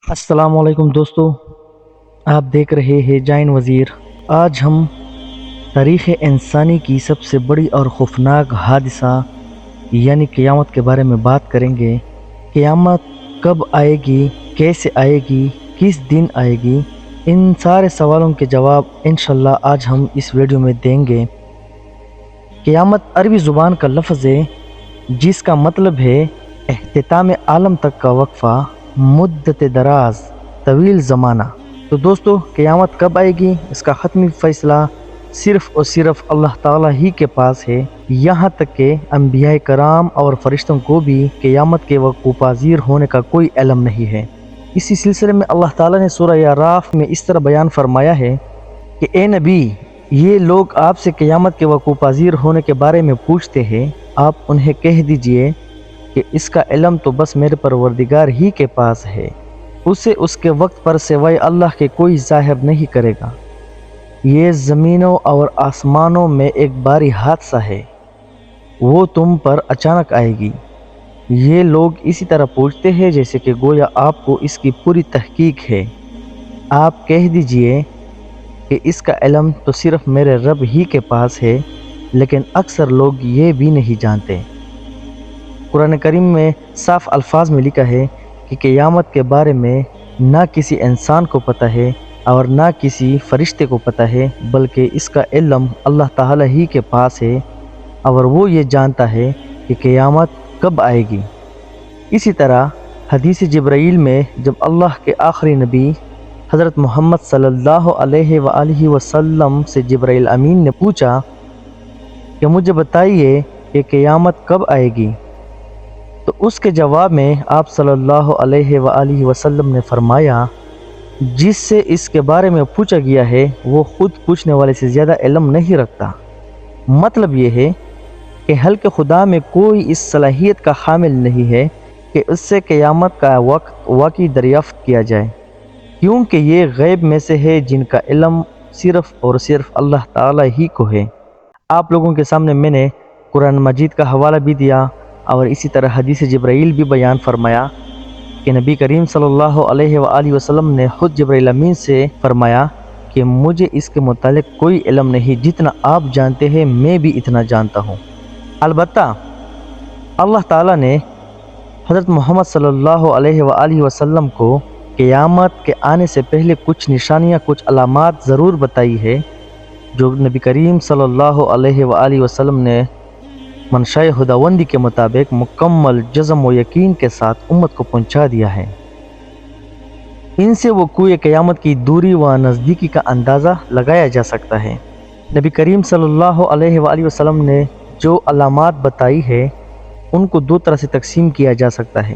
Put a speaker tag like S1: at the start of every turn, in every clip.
S1: السلام علیکم دوستو، آپ دیکھ رہے ہیں جائن وزیر۔ آج ہم تاریخ انسانی کی سب سے بڑی اور خوفناک حادثہ یعنی قیامت کے بارے میں بات کریں گے۔ قیامت کب آئے گی، کیسے آئے گی، کس دن آئے گی، ان سارے سوالوں کے جواب انشاءاللہ آج ہم اس ویڈیو میں دیں گے۔ قیامت عربی زبان کا لفظ ہے جس کا مطلب ہے اختتام عالم تک کا وقفہ، مدت دراز، طویل زمانہ۔ تو دوستو، قیامت کب آئے گی اس کا حتمی فیصلہ صرف اور صرف اللہ تعالیٰ ہی کے پاس ہے۔ یہاں تک کہ انبیاء کرام اور فرشتوں کو بھی قیامت کے وقوع پذیر ہونے کا کوئی علم نہیں ہے۔ اسی سلسلے میں اللہ تعالیٰ نے سورہ اعراف میں اس طرح بیان فرمایا ہے کہ اے نبی، یہ لوگ آپ سے قیامت کے وقوع پذیر ہونے کے بارے میں پوچھتے ہیں، آپ انہیں کہہ دیجئے کہ اس کا علم تو بس میرے پروردگار ہی کے پاس ہے، اسے اس کے وقت پر سوائے اللہ کے کوئی ظاہر نہیں کرے گا۔ یہ زمینوں اور آسمانوں میں ایک باری حادثہ ہے، وہ تم پر اچانک آئے گی۔ یہ لوگ اسی طرح پوچھتے ہیں جیسے کہ گویا آپ کو اس کی پوری تحقیق ہے۔ آپ کہہ دیجئے کہ اس کا علم تو صرف میرے رب ہی کے پاس ہے، لیکن اکثر لوگ یہ بھی نہیں جانتے۔ قرآن کریم میں صاف الفاظ میں لکھا ہے کہ قیامت کے بارے میں نہ کسی انسان کو پتہ ہے اور نہ کسی فرشتے کو پتہ ہے، بلکہ اس کا علم اللہ تعالیٰ ہی کے پاس ہے، اور وہ یہ جانتا ہے کہ قیامت کب آئے گی۔ اسی طرح حدیث جبرائیل میں جب اللہ کے آخری نبی حضرت محمد صلی اللہ علیہ وآلہ وسلم سے جبرائیل امین نے پوچھا کہ مجھے بتائیے کہ قیامت کب آئے گی، تو اس کے جواب میں آپ صلی اللہ علیہ وآلہ وسلم نے فرمایا، جس سے اس کے بارے میں پوچھا گیا ہے وہ خود پوچھنے والے سے زیادہ علم نہیں رکھتا۔ مطلب یہ ہے کہ خلق خدا میں کوئی اس صلاحیت کا حامل نہیں ہے کہ اس سے قیامت کا وقت واقعی دریافت کیا جائے، کیونکہ یہ غیب میں سے ہے جن کا علم صرف اور صرف اللہ تعالیٰ ہی کو ہے۔ آپ لوگوں کے سامنے میں نے قرآن مجید کا حوالہ بھی دیا اور اسی طرح حدیث جبرائیل بھی بیان فرمایا کہ نبی کریم صلی اللہ علیہ وآلہ وسلم نے خود جبرائیل امین سے فرمایا کہ مجھے اس کے متعلق کوئی علم نہیں، جتنا آپ جانتے ہیں میں بھی اتنا جانتا ہوں۔ البتہ اللہ تعالیٰ نے حضرت محمد صلی اللہ علیہ وآلہ وسلم کو قیامت کے آنے سے پہلے کچھ نشانیاں، کچھ علامات ضرور بتائی ہے، جو نبی کریم صلی اللہ علیہ وآلہ وسلم نے منشاء خداوندی کے مطابق مکمل جزم و یقین کے ساتھ امت کو پہنچا دیا ہے۔ ان سے وقوع قیامت کی دوری و نزدیکی کا اندازہ لگایا جا سکتا ہے۔ نبی کریم صلی اللہ علیہ وآلہ وسلم نے جو علامات بتائی ہے ان کو دو طرح سے تقسیم کیا جا سکتا ہے۔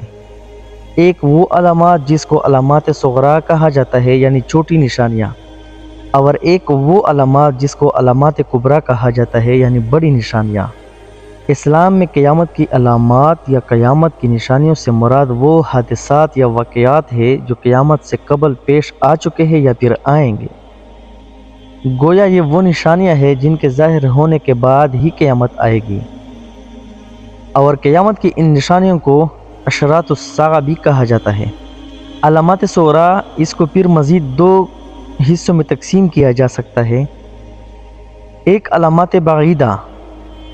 S1: ایک وہ علامات جس کو علامات صغرا کہا جاتا ہے یعنی چھوٹی نشانیاں، اور ایک وہ علامات جس کو علامات کبریٰ کہا جاتا ہے یعنی بڑی نشانیاں۔ اسلام میں قیامت کی علامات یا قیامت کی نشانیوں سے مراد وہ حادثات یا واقعات ہیں جو قیامت سے قبل پیش آ چکے ہیں یا پھر آئیں گے۔ گویا یہ وہ نشانیاں ہیں جن کے ظاہر ہونے کے بعد ہی قیامت آئے گی، اور قیامت کی ان نشانیوں کو اشراط الساعہ بھی کہا جاتا ہے۔ علامات صغرا، اس کو پھر مزید دو حصوں میں تقسیم کیا جا سکتا ہے۔ ایک علامات بعیدہ،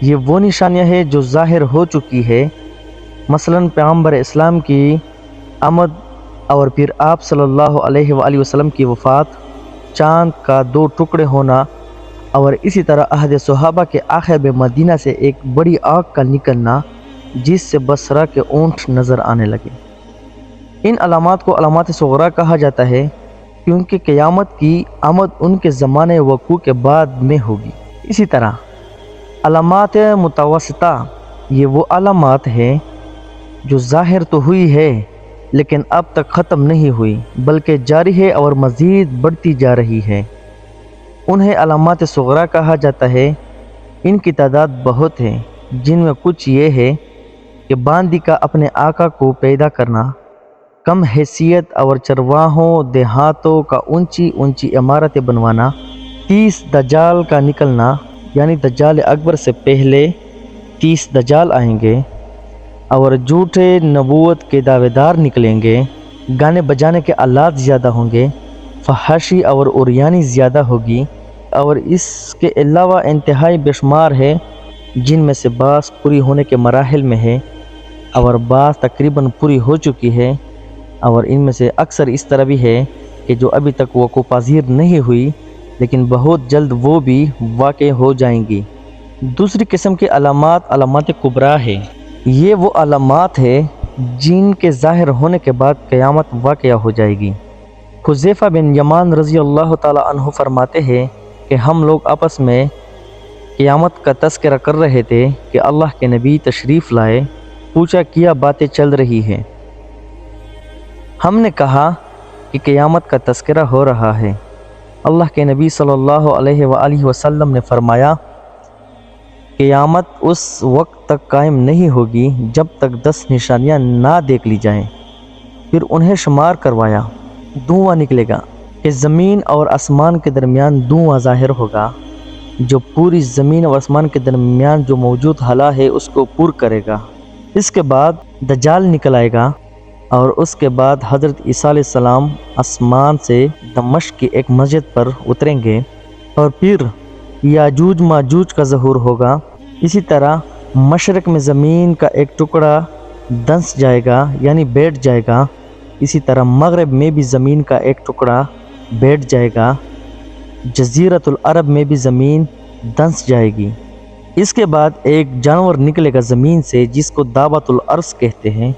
S1: یہ وہ نشانیاں ہیں جو ظاہر ہو چکی ہے، مثلا پیغمبر اسلام کی آمد اور پھر آپ صلی اللہ علیہ وآلہ وسلم کی وفات، چاند کا دو ٹکڑے ہونا، اور اسی طرح عہد صحابہ کے آخر میں مدینہ سے ایک بڑی آگ کا نکلنا جس سے بصرہ کے اونٹ نظر آنے لگے۔ ان علامات کو علامات صغرا کہا جاتا ہے کیونکہ قیامت کی آمد ان کے زمانے وقوع کے بعد میں ہوگی۔ اسی طرح علامات متوسطہ، یہ وہ علامات ہیں جو ظاہر تو ہوئی ہے لیکن اب تک ختم نہیں ہوئی بلکہ جاری ہے اور مزید بڑھتی جا رہی ہے، انہیں علامات صغرا کہا جاتا ہے۔ ان کی تعداد بہت ہے، جن میں کچھ یہ ہے کہ باندی کا اپنے آقا کو پیدا کرنا، کم حیثیت اور چرواہوں دیہاتوں کا اونچی اونچی عمارتیں بنوانا، 30 دجال کا نکلنا یعنی دجال اکبر سے پہلے 30 دجال آئیں گے اور جھوٹے نبوت کے دعوے دار نکلیں گے، گانے بجانے کے آلات زیادہ ہوں گے، فحاشی اور عریانی زیادہ ہوگی، اور اس کے علاوہ انتہائی بے شمار ہے جن میں سے بعض پوری ہونے کے مراحل میں ہے اور بعض تقریباً پوری ہو چکی ہے، اور ان میں سے اکثر اس طرح بھی ہے کہ جو ابھی تک وقوع پذیر نہیں ہوئی لیکن بہت جلد وہ بھی واقع ہو جائیں گی۔ دوسری قسم کی علامات کبریٰ ہے۔ یہ وہ علامات ہے جن کے ظاہر ہونے کے بعد قیامت واقع ہو جائے گی۔ حذیفہ بن یمان رضی اللہ تعالی عنہ فرماتے ہیں کہ ہم لوگ آپس میں قیامت کا تذکرہ کر رہے تھے کہ اللہ کے نبی تشریف لائے، پوچھا کیا باتیں چل رہی ہیں؟ ہم نے کہا کہ قیامت کا تذکرہ ہو رہا ہے۔ اللہ کے نبی صلی اللہ علیہ وآلہ وسلم نے فرمایا، قیامت اس وقت تک قائم نہیں ہوگی جب تک 10 نشانیاں نہ دیکھ لی جائیں۔ پھر انہیں شمار کروایا، دھواں نکلے گا کہ زمین اور آسمان کے درمیان دھواں ظاہر ہوگا جو پوری زمین اور آسمان کے درمیان جو موجود خلا ہے اس کو پور کرے گا۔ اس کے بعد دجال نکل آئے گا، اور اس کے بعد حضرت عیسیٰ علیہ السلام آسمان سے دمشق کی ایک مسجد پر اتریں گے، اور پھر یاجوج ماجوج کا ظہور ہوگا۔ اسی طرح مشرق میں زمین کا ایک ٹکڑا دنس جائے گا یعنی بیٹھ جائے گا، اسی طرح مغرب میں بھی زمین کا ایک ٹکڑا بیٹھ جائے گا، جزیرۃ العرب میں بھی زمین دنس جائے گی۔ اس کے بعد ایک جانور نکلے گا زمین سے جس کو دابۃ الارض کہتے ہیں،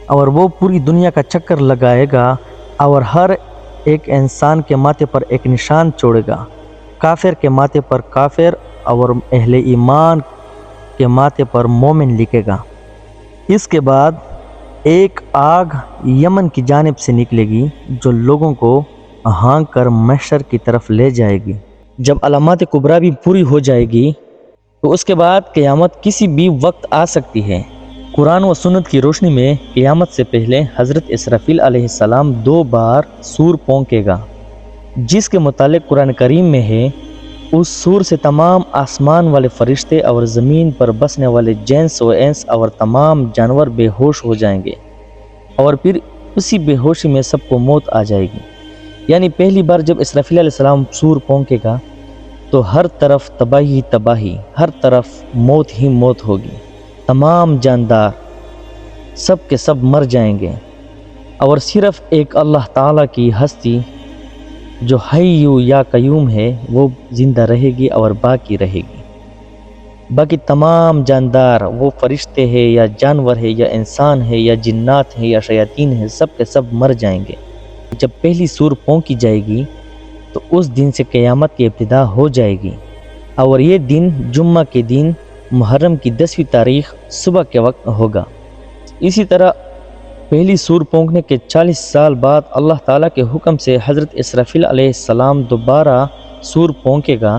S1: اور وہ پوری دنیا کا چکر لگائے گا اور ہر ایک انسان کے ماتھے پر ایک نشان چھوڑے گا۔ کافر کے ماتھے پر کافر اور اہل ایمان کے ماتھے پر مومن لکھے گا۔ اس کے بعد ایک آگ یمن کی جانب سے نکلے گی جو لوگوں کو ہانک کر محشر کی طرف لے جائے گی۔ جب علامات کبریٰ بھی پوری ہو جائے گی تو اس کے بعد قیامت کسی بھی وقت آ سکتی ہے۔ قرآن و سنت کی روشنی میں قیامت سے پہلے حضرت اسرافیل علیہ السلام 2 بار سور پھونکے گا، جس کے متعلق قرآن کریم میں ہے، اس سور سے تمام آسمان والے فرشتے اور زمین پر بسنے والے جنس و انس اور تمام جانور بے ہوش ہو جائیں گے، اور پھر اسی بے ہوشی میں سب کو موت آ جائے گی۔ یعنی پہلی بار جب اسرافیل علیہ السلام سور پھونکے گا تو ہر طرف تباہی تباہی، ہر طرف موت ہی موت ہوگی، تمام جاندار سب کے سب مر جائیں گے، اور صرف ایک اللہ تعالیٰ کی ہستی جو حی یا قیوم ہے وہ زندہ رہے گی اور باقی رہے گی۔ باقی تمام جاندار، وہ فرشتے ہیں یا جانور ہے یا انسان ہے یا جنات ہے یا شیاطین ہے، سب کے سب مر جائیں گے۔ جب پہلی سور پھونکی جائے گی تو اس دن سے قیامت کی ابتدا ہو جائے گی، اور یہ دن جمعہ کے دن محرم کی 10ویں تاریخ صبح کے وقت ہوگا۔ اسی طرح پہلی سور پھونکنے کے 40 سال بعد اللہ تعالیٰ کے حکم سے حضرت اسرافیل علیہ السلام دوبارہ سور پھونکے گا،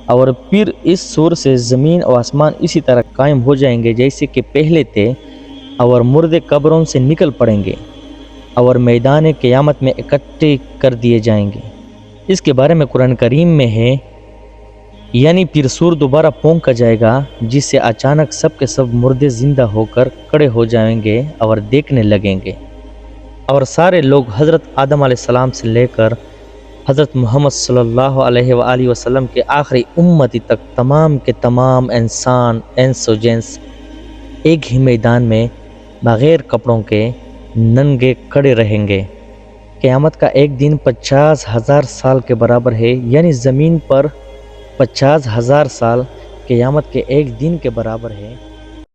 S1: اور پھر اس سور سے زمین اور آسمان اسی طرح قائم ہو جائیں گے جیسے کہ پہلے تھے، اور مردے قبروں سے نکل پڑیں گے اور میدان قیامت میں اکٹھے کر دیے جائیں گے۔ اس کے بارے میں قرآن کریم میں ہے، یعنی پھر سور دوبارہ پھونکا جائے گا جس سے اچانک سب کے سب مردے زندہ ہو کر کھڑے ہو جائیں گے اور دیکھنے لگیں گے، اور سارے لوگ حضرت آدم علیہ السلام سے لے کر حضرت محمد صلی اللہ علیہ وآلہ وسلم کے آخری امتی تک تمام کے تمام انسان، انس و جنس ایک ہی میدان میں بغیر کپڑوں کے ننگے کھڑے رہیں گے۔ قیامت کا ایک دن 50,000 سال کے برابر ہے، یعنی زمین پر 50,000 سال قیامت کے ایک دن کے برابر ہے۔